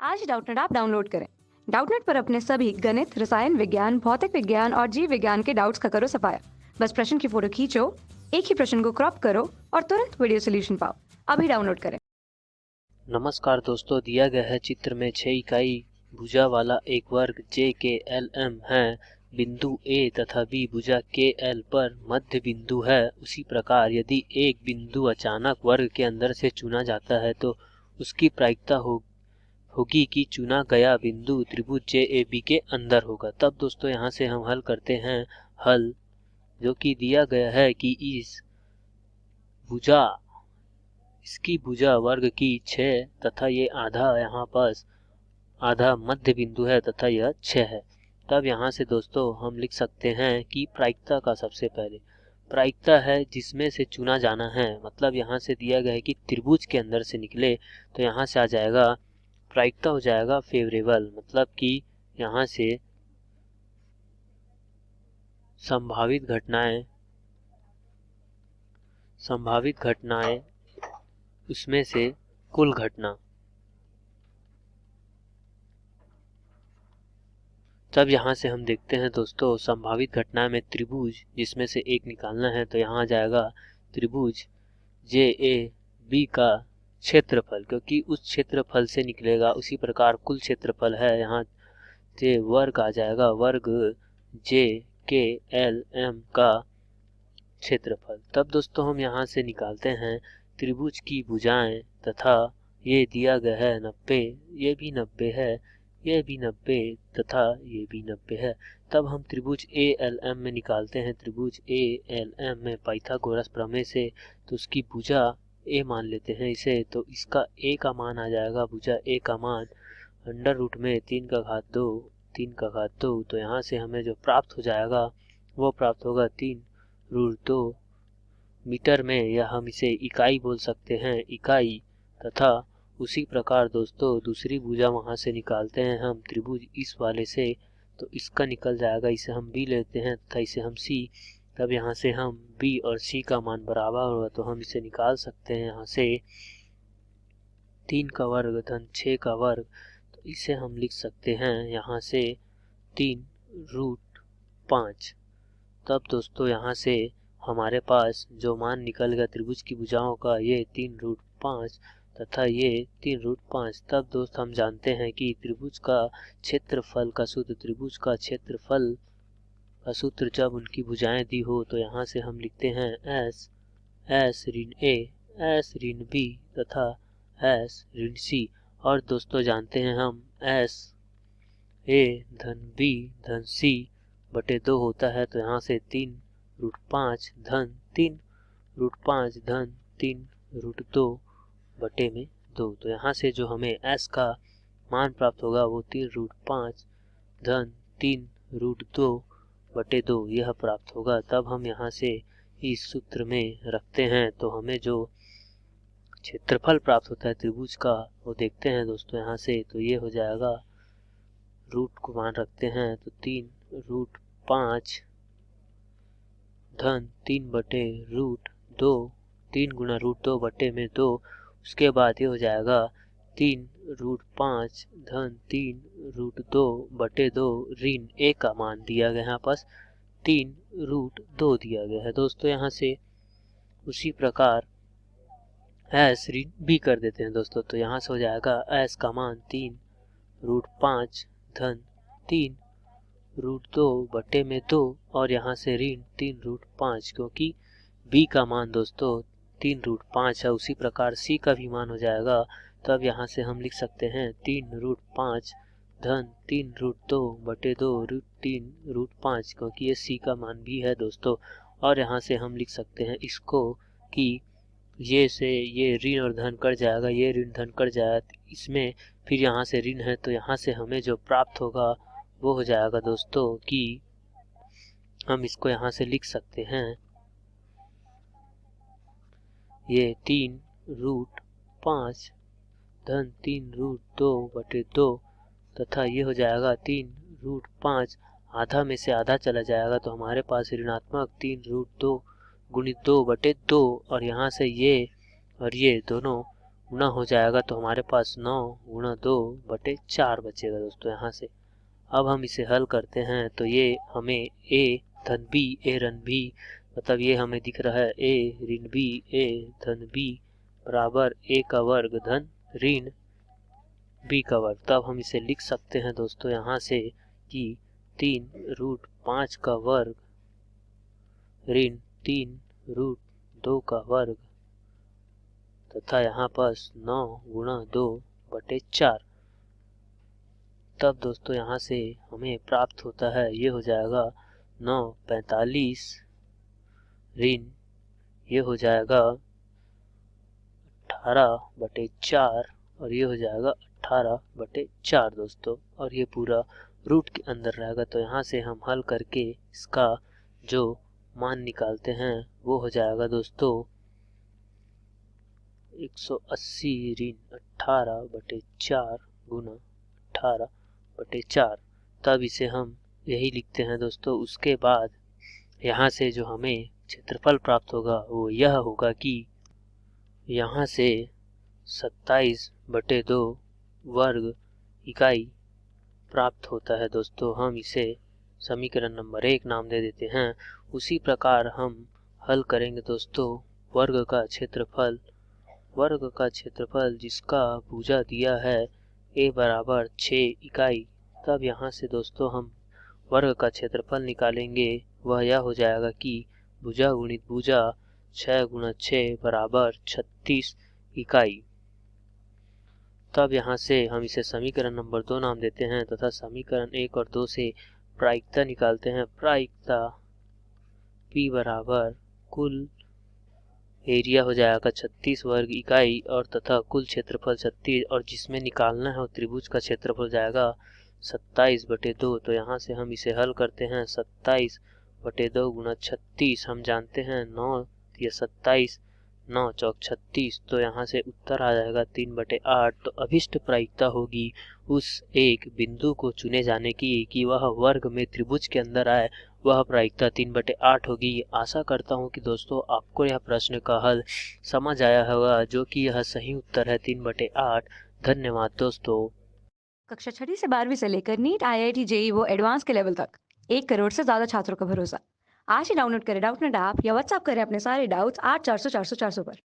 आज Doubtnut app download करें। Doubtnut पर अपने सभी गणित, रसायन विज्ञान, भौतिक विज्ञान और जीव विज्ञान के डाउट्स का करो सफाया। बस प्रश्न की फोटो खींचो, एक ही प्रश्न को क्रॉप करो और तुरंत वीडियो सोल्यूशन पाओ। अभी डाउनलोड करें। नमस्कार दोस्तों, दिया गया है चित्र में 6 इकाई भुजा वाला एक वर्ग जे के एल एम है। बिंदु ए तथा बी भुजा के एल पर मध्य बिंदु है। उसी प्रकार यदि एक बिंदु अचानक वर्ग के अंदर से चुना जाता है तो उसकी प्रायिकता होगी कि चुना गया बिंदु त्रिभुज जे ए बी के अंदर होगा। तब दोस्तों यहाँ से हम हल करते हैं। हल जो कि दिया गया है कि इसकी भुजा वर्ग की 6 तथा ये आधा यहाँ पास आधा मध्य बिंदु है तथा यह 6 है। तब यहाँ से दोस्तों हम लिख सकते हैं कि प्रायिकता का सबसे पहले प्रायिकता है जिसमें से चुना जाना है। मतलब यहाँ से दिया गया है कि त्रिभुज के अंदर से निकले तो यहाँ से आ जाएगा प्रायिकता हो जाएगा फेवरेबल। मतलब कि यहाँ से संभावित घटनाएं उसमें से कुल घटना। तब यहाँ से हम देखते हैं दोस्तों संभावित घटना में त्रिभुज जिसमें से एक निकालना है तो यहाँ आ जाएगा त्रिभुज जे ए बी का क्षेत्रफल, क्योंकि उस क्षेत्रफल से निकलेगा। उसी प्रकार कुल क्षेत्रफल है, यहाँ से वर्ग आ जाएगा, वर्ग जे के एल एम का क्षेत्रफल। तब दोस्तों हम यहाँ से निकालते हैं त्रिभुज की भुजाएं तथा ये दिया गया है 90, ये भी 90 है, ये भी 90 तथा ये भी 90 है। तब हम त्रिभुज ए एल एम में निकालते हैं। त्रिभुज ए एल एम में पाइथागोरस प्रमेय से तो उसकी भुजा ए मान लेते हैं इसे, तो इसका ए का मान आ जाएगा, भुजा ए का मान अंडर रूट में 3 का घात 2। तो यहाँ से हमें जो प्राप्त हो जाएगा वो प्राप्त होगा 3 रूट 2 मीटर में, या हम इसे इकाई बोल सकते हैं, इकाई। तथा उसी प्रकार दोस्तों दूसरी भुजा वहां से निकालते हैं हम त्रिभुज इस वाले से, तो इसका निकल जाएगा, इसे हम बी लेते हैं तथा इसे हम सी। तब यहाँ से हम बी और सी का मान बराबर होगा तो हम इसे निकाल सकते हैं यहाँ से 3 का वर्ग धन 6 का वर्ग। तो इसे हम लिख सकते हैं यहाँ से 3 रूट 5। तब दोस्तों यहाँ से हमारे पास जो मान निकल गया त्रिभुज की भुजाओं का ये 3 रूट 5 तथा ये 3 रूट 5। तब दोस्त हम जानते हैं कि त्रिभुज का क्षेत्रफल का सूत्र, त्रिभुज का क्षेत्रफल का सूत्र जब उनकी भुजाएं दी हो तो यहाँ से हम लिखते हैं एस ऋण ए, एस ऋण बी तथा एस ऋण सी। और दोस्तों जानते हैं हम एस ए धन बी धन सी बटे 2 होता है, तो यहाँ से 3 रूट 5 धन 3 रूट 5 धन 3 रूट 2 बटे में 2। तो यहाँ से जो हमें s का मान प्राप्त होगा वो 3 रूट 5 धन 3 रूट 2 बटे 2 यह प्राप्त होगा। तब हम यहाँ से इस सूत्र में रखते हैं तो हमें जो क्षेत्रफल प्राप्त होता है त्रिभुज का वो देखते हैं दोस्तों यहाँ से। तो ये हो जाएगा, रूट को मान रखते हैं तो 3 रूट 5 धन 3 बटे रूट 2, 3 गुना रूट 2 बटे में 2। उसके बाद ये हो जाएगा 3 रूट 5 धन 3 रूट 2 बटे 2 ऋण ए का मान दिया गया है, यहाँ पास 3 रूट 2 दिया गया है दोस्तों। यहाँ से उसी प्रकार एस ऋण बी कर देते हैं दोस्तों। तो यहाँ से हो जाएगा एस का मान 3 रूट 5 धन 3 रूट 2 बटे में 2 और यहाँ से ऋण 3 रूट 5, क्योंकि b का मान दोस्तों 3 रूट 5 है। उसी प्रकार c का भी मान हो जाएगा। तब यहाँ से हम लिख सकते हैं 3 रूट 5 धन 3 रूट 2 बटे 2 रूट 3 रूट 5, क्योंकि ये c का मान भी है दोस्तों। और यहाँ से हम लिख सकते हैं इसको कि ये से ये ऋण और धन कट जाएगा, ये ऋण धन कट जाएगा, इसमें फिर यहाँ से ऋण है तो यहाँ से हमें जो प्राप्त होगा वो हो जाएगा दोस्तों कि हम इसको यहाँ से लिख सकते हैं, ये 3 रूट 5 धन 3 रूट 2 बटे 2 तथा ये हो जाएगा 3 रूट 5, आधा में से आधा चला जाएगा तो हमारे पास ऋणात्मक 3 रूट 2 गुणित 2 बटे 2 और यहाँ से ये और ये दोनों गुना हो जाएगा तो हमारे पास 9 गुणा 2/4 बचेगा दोस्तों यहाँ से। अब हम इसे हल करते हैं तो ये हमें a धन b a ऋण b, मतलब ये हमें दिख रहा है a ऋण b a धन b बराबर a का वर्ग धन ऋण b का वर्ग। तब हम इसे लिख सकते हैं दोस्तों यहाँ से कि 3√5 का वर्ग ऋण 3√2 का वर्ग तथा यहाँ पास 9 गुणा 2/4। तब दोस्तों यहाँ से हमें प्राप्त होता है, ये हो जाएगा 9 45 ऋण ये हो जाएगा 18/4 और ये हो जाएगा 18/4 दोस्तों, और ये पूरा रूट के अंदर रहेगा। तो यहाँ से हम हल करके इसका जो मान निकालते हैं वो हो जाएगा दोस्तों 180 ऋण 18/4 गुना 18/4। तब इसे हम यही लिखते हैं दोस्तों। उसके बाद यहाँ से जो हमें क्षेत्रफल प्राप्त होगा वो यह होगा कि यहाँ से 27/2 वर्ग इकाई प्राप्त होता है दोस्तों। हम इसे समीकरण नंबर 1 नाम दे देते हैं। उसी प्रकार हम हल करेंगे दोस्तों वर्ग का क्षेत्रफल जिसका भुजा दिया है a बराबर 6 इकाई। तब यहाँ से दोस्तों हम वर्ग का क्षेत्रफल निकालेंगे, वह यह हो जाएगा कि भुजा गुणित भुजा 6 गुणा 6 बराबर 36 इकाई। तब यहाँ से हम इसे समीकरण नंबर 2 नाम देते हैं तथा समीकरण 1 और 2 से प्रायिकता निकालते हैं। प्रायिकता P बराबर कुल एरिया हो जाएगा 36 वर्ग इकाई और तथा कुल क्षेत्रफल 36, और जिसमें निकालना है वो त्रिभुज का क्षेत्रफल हो जाएगा 27/2। तो यहाँ से हम इसे हल करते हैं। 27/2 गुणा 36 हम जानते हैं 9 या 27 9 चौक 36, तो यहाँ से उत्तर आ जाएगा 3/8। तो अभिष्ट प्रायिकता होगी उस एक बिंदु को चुने जाने की कि वह वर्ग में त्रिभुज के अंदर आए, वह प्रायिकता 3/8 होगी। आशा करता हूँ कि दोस्तों आपको यह प्रश्न का हल समझ आया होगा, जो कि यह सही उत्तर है 3/8। धन्यवाद दोस्तों। कक्षा 6ठी से 12वीं से लेकर नीट IIT JEE वो एडवांस के लेवल तक 1 करोड़ से ज्यादा छात्रों का भरोसा। आज ही डाउनलोड करें डाउटनेट ऐप या व्हाट्सएप करें अपने सारे डाउट्स 8400 400 400 पर।